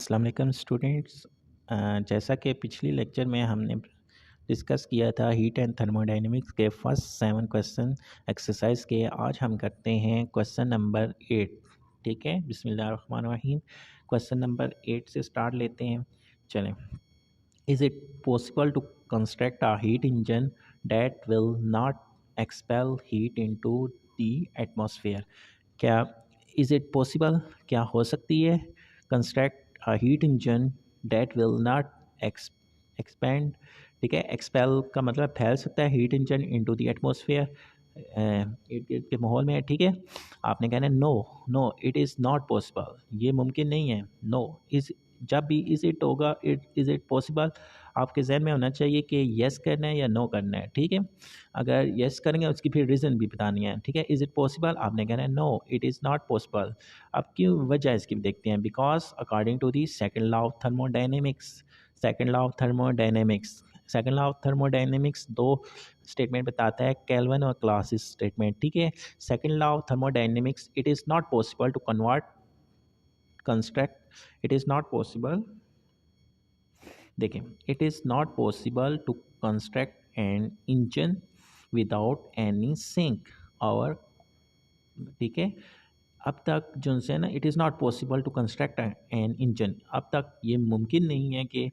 अस्सलाम वालेकुम स्टूडेंट्स। जैसा कि पिछली लेक्चर में हमने डिस्कस किया था हीट एंड थर्मोडायनेमिक्स के फर्स्ट 7 क्वेश्चन एक्सरसाइज के, आज हम करते हैं क्वेश्चन नंबर 8। ठीक है, बिस्मिल्लाहिर्रहमानिर्रहीम। क्वेश्चन नंबर 8 से स्टार्ट लेते हैं। चलें। Is it possible to construct a heat engine that will not expel heat into the atmosphere? क्या इज़ इट पॉसिबल, क्या हो सकती है construct a heat engine that will not expand, ठीक है, एक्सपेल का मतलब फैल सकता है heat engine into the atmosphere, इर्द गिर्द के माहौल में, ठीक है। आपने कहना है no, no it is not possible, ये मुमकिन नहीं है। नो इज़, जब भी इज़ इट होगा, इज़ इट पॉसिबल, आपके जहन में होना चाहिए कि येस करना है या नो करना है, ठीक है। अगर येस करेंगे उसकी फिर रीज़न भी बतानी है, ठीक है। इज़ इट पॉसिबल, आपने कहना है no it is not possible. अब क्यों वजह इसकी देखते हैं। Because according to the second law of thermodynamics, second law of thermodynamics, second law of thermodynamics दो स्टेटमेंट बताता है, केल्विन और क्लासिस स्टेटमेंट, ठीक है। Second law of thermodynamics, it is not possible to convert construct, it is not possible, देखें, it is not possible to construct an engine without any sink or, ठीक है। अब तक जो है ना, it is not possible to construct an engine, अब तक ये मुमकिन नहीं है कि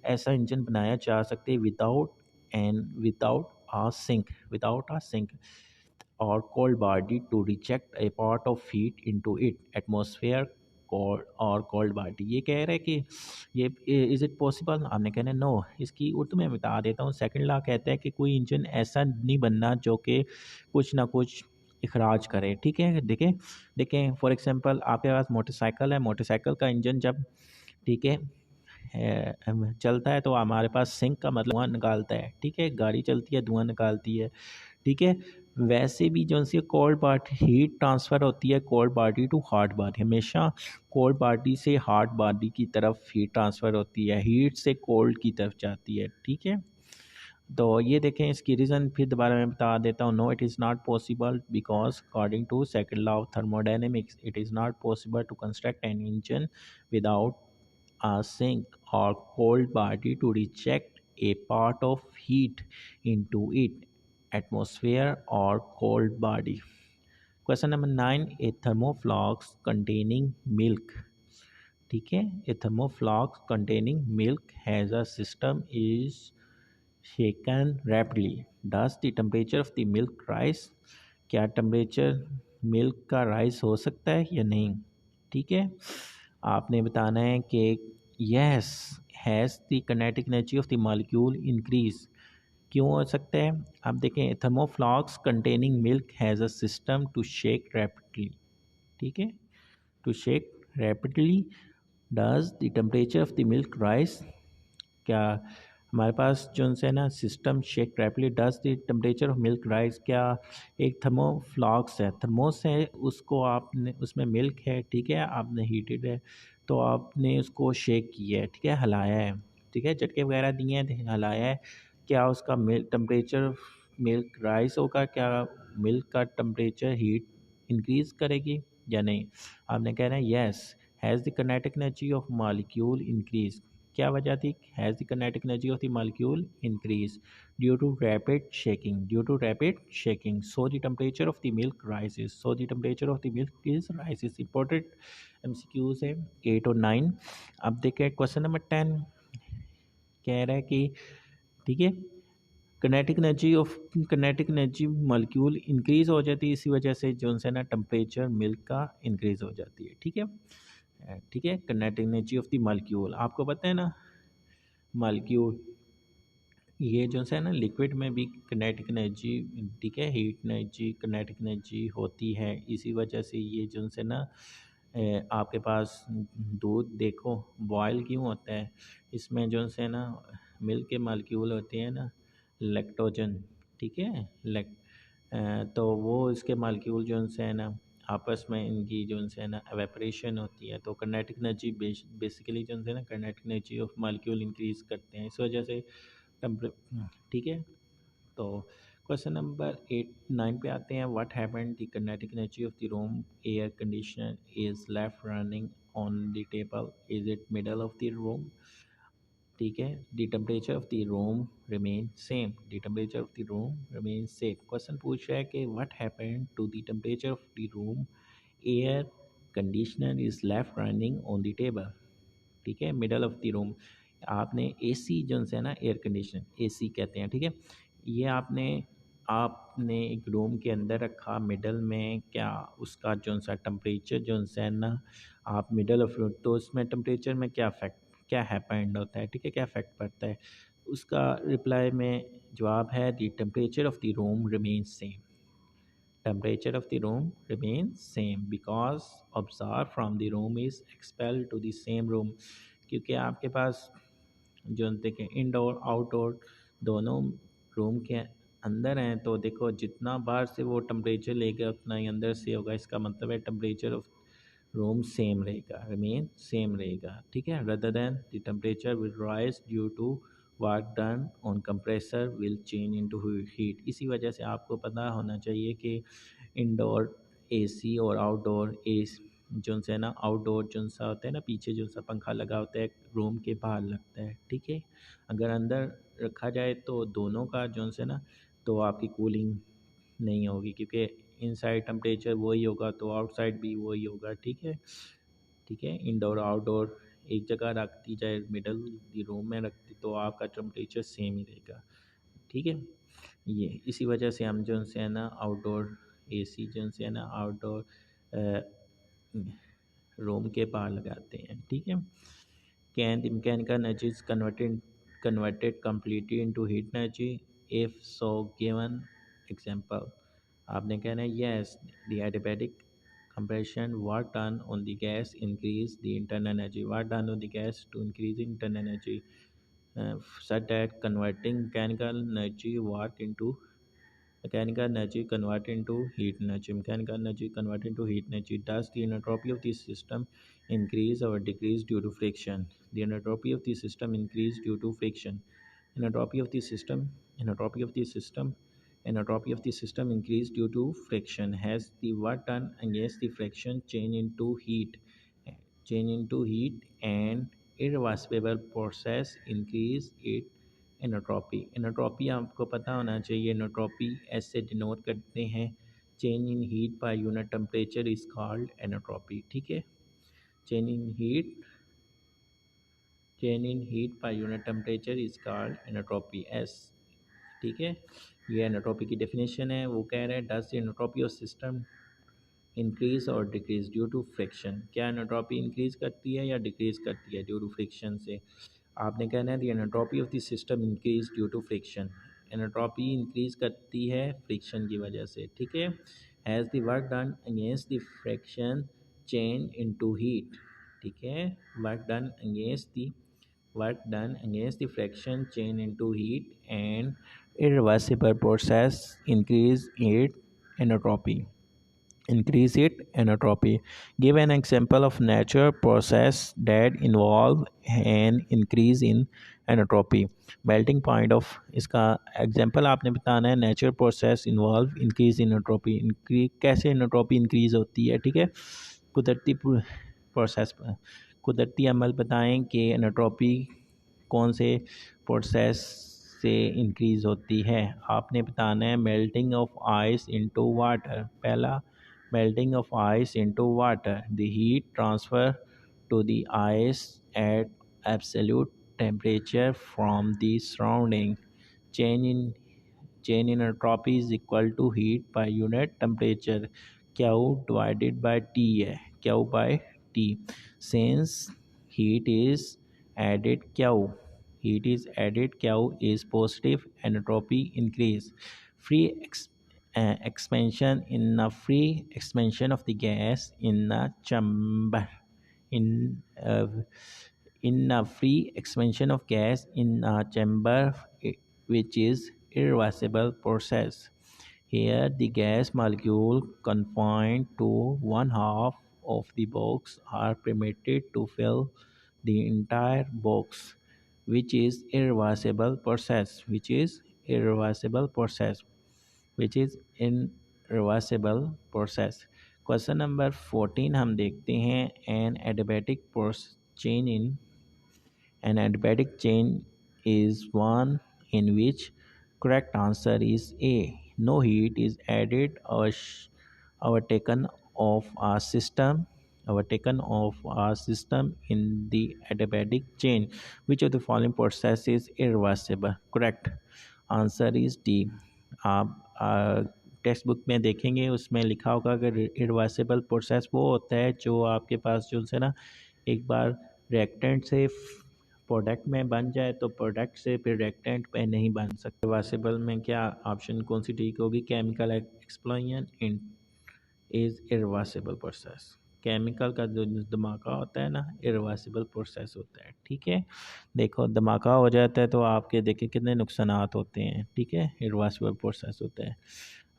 ऐसा इंजन बनाया जा सकते without a sink, without a sink और cold body to reject a part of heat into it atmosphere cold और कोल्ड बॉडी। ये कह रहे हैं कि ये इज़ इट पॉसिबल, आपने कहना नो। इसकी उर्दू में बता देता हूँ। सेकंड लॉ कहता है कि कोई इंजन ऐसा नहीं बनना जो कि कुछ ना कुछ इखराज करे, ठीक है। देखें, देखें फॉर एग्जांपल आपके पास मोटरसाइकिल है, मोटरसाइकिल का इंजन जब, ठीक है, चलता है तो हमारे पास सिंक का मतलब धुआं निकालता है, ठीक है। गाड़ी चलती है धुआं निकालती है, ठीक है। वैसे भी जो सी कोल्ड बॉडी हीट ट्रांसफ़र होती है, cold body to hot body, हमेशा कोल्ड बॉडी से हॉट बॉडी की तरफ हीट ट्रांसफ़र होती है, हीट से कोल्ड की तरफ जाती है, ठीक है। तो ये देखें, इसकी रीज़न फिर दोबारा मैं बता देता हूँ। No it is not possible because according to second law of thermodynamics, it is not possible to construct an engine without a sink or cold body to reject a part of heat into it atmosphere or cold body. Question number 9, a thermoflask containing milk, ठीक है, a thermoflask containing milk has a system is shaken rapidly, does the temperature of the milk rise? क्या temperature milk का rise हो सकता है या नहीं, ठीक है। आपने बताना है कि yes, has the kinetic energy of the molecule increase, क्यों हो सकता है। आप देखें, thermoflask containing milk has a system to shake rapidly, ठीक है, to shake rapidly, does the temperature of the milk rise, क्या हमारे पास जो है ना system shake rapidly, does the temperature of milk rise, क्या एक थर्मोफ्लास्क है, थर्मोस है, उसको आपने, उसमें मिल्क है, ठीक है, आपने हीटेड है तो आपने उसको शेक किया है, ठीक है, हिलाया है, ठीक है, झटके वगैरह दिए हैं, हिलाया है, क्या उसका टेम्परेचर मिल्क राइज होगा, क्या मिल्क का टेम्परेचर हीट इंक्रीज़ करेगी या नहीं। आपने कहना है yes, has the kinetic energy of molecule increase, क्या वजह थी, has the kinetic energy of the molecule increase due to rapid shaking, due to rapid shaking, so the temperature of the milk rises, so the temperature of the milk is rises. Important MCQs है 8 और 9। अब देखें question number 10, कह रहा है कि, ठीक है, कनेटिक एनर्जी मॉलिक्यूल इंक्रीज़ हो जाती है, इसी वजह से जो है ना टेम्परेचर मिल्क का इंक्रीज़ हो जाती है, ठीक है, ठीक है। Kinetic energy of the molecule, आपको पता है ना, मॉलिक्यूल ये जो है ना लिक्विड में भी कनेटिक एनर्जी, ठीक है, हीट एनर्जी, कनेटिक एनर्जी होती है, इसी वजह से ये जो है ना आपके पास दूध देखो बॉयल क्यों होता है, इसमें जो है ना मिल्क के मॉलिक्यूल होते हैं ना, लैक्टोजन, ठीक है, तो वो इसके मॉलिक्यूल जो है ना आपस में इनकी जो है ना एवेपरेशन होती है, तो काइनेटिक एनर्जी बेसिकली जो है ना kinetic energy of molecule increase करते हैं, इस वजह से टेम्परे, ठीक है। तो क्वेश्चन नंबर 8 9 पे आते हैं. What happened the kinetic energy of the room air conditioner is left running on the table. Is it middle of the room? ठीक है. The temperature of the room remain same. The temperature of the room remain same. Question पूछ रहा है कि what happened to the temperature of the room air conditioner is left running on the table. ठीक है. Middle of the room. आपने AC जो है ना, एयर कंडीशनर एसी कहते हैं. ठीक है. ये आपने आपने एक रूम के अंदर रखा मिडल में, क्या उसका जो सा टेम्परेचर जो है ना, आप मिडल ऑफ रूम, तो उसमें टेम्परेचर में क्या फैक्ट, क्या हैपेंड होता है. ठीक है. क्या फैक्ट पड़ता है. उसका रिप्लाई में जवाब है the temperature of the room remain same. Temperature of the room remains same because observed from the room is expelled to the same room. क्योंकि आपके पास जो देखें इंडोर आउटडोर दोनों रूम के अंदर हैं, तो देखो जितना बाहर से वो टेम्परेचर लेगा उतना ही अंदर से होगा. इसका मतलब है टेम्परेचर ऑफ रूम सेम रहेगा, रिमेन सेम रहेगा. ठीक है. Rather than the temperature will rise due to work done on compressor will change into heat. इसी वजह से आपको पता होना चाहिए कि इंडोर एसी और आउटडोर एसी जो है ना, आउटडोर जो सा होता है ना, पीछे जो सा पंखा लगा होता है रूम के बाहर लगता है. ठीक है. अगर अंदर रखा जाए तो दोनों का जो है ना, तो आपकी कूलिंग नहीं होगी, क्योंकि इनसाइड टेम्परेचर वही होगा तो आउटसाइड भी वही होगा. ठीक है. ठीक है. इंडोर आउटडोर एक जगह रख दी जाए, मिडल रूम में रख दी, तो आपका टेम्परेचर सेम ही रहेगा. ठीक है. ये इसी वजह से हम जो है ना आउटडोर एसी जो है ना आउटडोर रूम के बाहर लगाते हैं. ठीक है. Can the mechanical energy is converted completely into heat energy? If so, given example. आपने कहना है yes, the adiabatic compression work done on the gas increase the internal energy. Work done on the gas to increase the internal energy, such that converting mechanical energy converted into heat energy. Mechanical energy converted into heat energy. Does the entropy of the system increase or decrease due to friction? The entropy of the system increase due to friction. Entropy of the system. Entropy of the system. Entropy of the system increase due to friction. Has the work done against the friction change into heat and irreversible process increase it एनोट्रॉपी. एनोट्रॉपी आपको पता होना चाहिए. एनोट्रॉपी ऐसे denote करते हैं change in heat by unit temperature is called entropy. ठीक है. Change in heat by unit temperature is called entropy S. ठीक है. ये एनोट्रॉपी की डेफिनेशन है. वो कह रहे हैं does the entropy of system increase or decrease due to friction. क्या एनोट्रॉपी इंक्रीज करती है या डिक्रीज करती है ड्यू टू फ्रिक्शन से. आपने कहना है the entropy of the system increase due to friction. Entropy increase करती है फ्रिक्शन की वजह से. ठीक है. Has the work done against the friction change into heat. ठीक है. Work done against the friction change into heat and irreversible process entropy increase it entropy. Give an example of natural process that involve an increase in entropy. Melting point of इसका example आपने बताना है. Natural process involve increase in entropy. कैसे entropy increase होती है. ठीक है. कुदरती प्रोसेस कुदरती अमल बताएं कि एंट्रोपी कौन से प्रोसेस से इंक्रीज होती है. आपने बताना है melting of ice into water. पहला, melting of ice into water. The heat transfer to the ice at absolute temperature from the surrounding. Change in change in entropy is equal to heat by unit temperature. Q divided by T है. Q by T. Since heat is added Q is positive entropy increase. Free expansion in a free expansion of the gas in a chamber in a free expansion of gas in a chamber, which is irreversible process. Here the gas molecule confined to one half of the box are permitted to fill the entire box, which is irreversible process. Which is in reversible process. Question number 14 हम देखते हैं, an adiabatic change in an adiabatic chain is one in which correct answer is A. No heat is added or taken off our system in the adiabatic chain. Which of the following process is irreversible? Correct answer is D. आप text book में देखेंगे उसमें लिखा होगा कि irreversible process वो होता है जो आपके पास जो है ना एक बार रिएक्टेंट से प्रोडक्ट में बन जाए तो प्रोडक्ट से फिर रिएक्टेंट पे नहीं बन सकते। रिवर्सिबल में क्या ऑप्शन कौन सी ठीक होगी? Chemical explosion is irreversible process. Chemical का जो धमाका होता है ना इरिवर्सिबल प्रोसेस होता है। ठीक है, देखो धमाका हो जाता है तो आपके देखें कितने नुकसानात होते हैं। ठीक है, इरिवर्सिबल प्रोसेस होता है।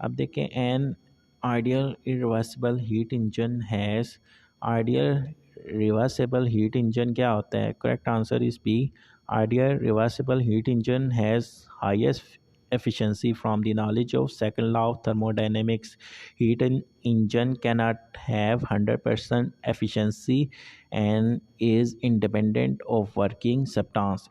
अब देखें an ideal irreversible heat engine has ideal reversible heat engine क्या होता है? Correct answer is B. Ideal reversible heat engine has highest efficiency from the knowledge of second law of thermodynamics. Heat engine cannot have 100% efficiency and is independent of working substance.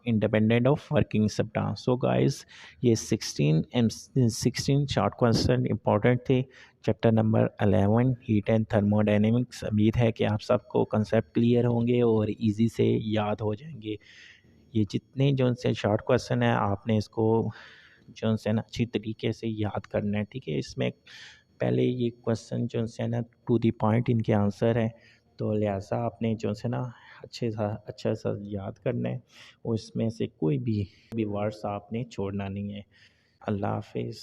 So guys, ये 16 short question important थे chapter number 11 heat and thermodynamics. उम्मीद है कि आप सबको concept clear होंगे और easy से याद हो जाएंगे। ये जितने जो से शॉर्ट क्वेश्चन है आपने इसको जो है ना अच्छी तरीके से याद करना है। ठीक है, इसमें पहले ये क्वेश्चन जो है ना टू द पॉइंट इनके आंसर है, तो लिहाजा आपने जो है ना अच्छा सा याद करना है और इसमें से कोई भी वर्ड्स आपने छोड़ना नहीं है। अल्लाह हाफिज़।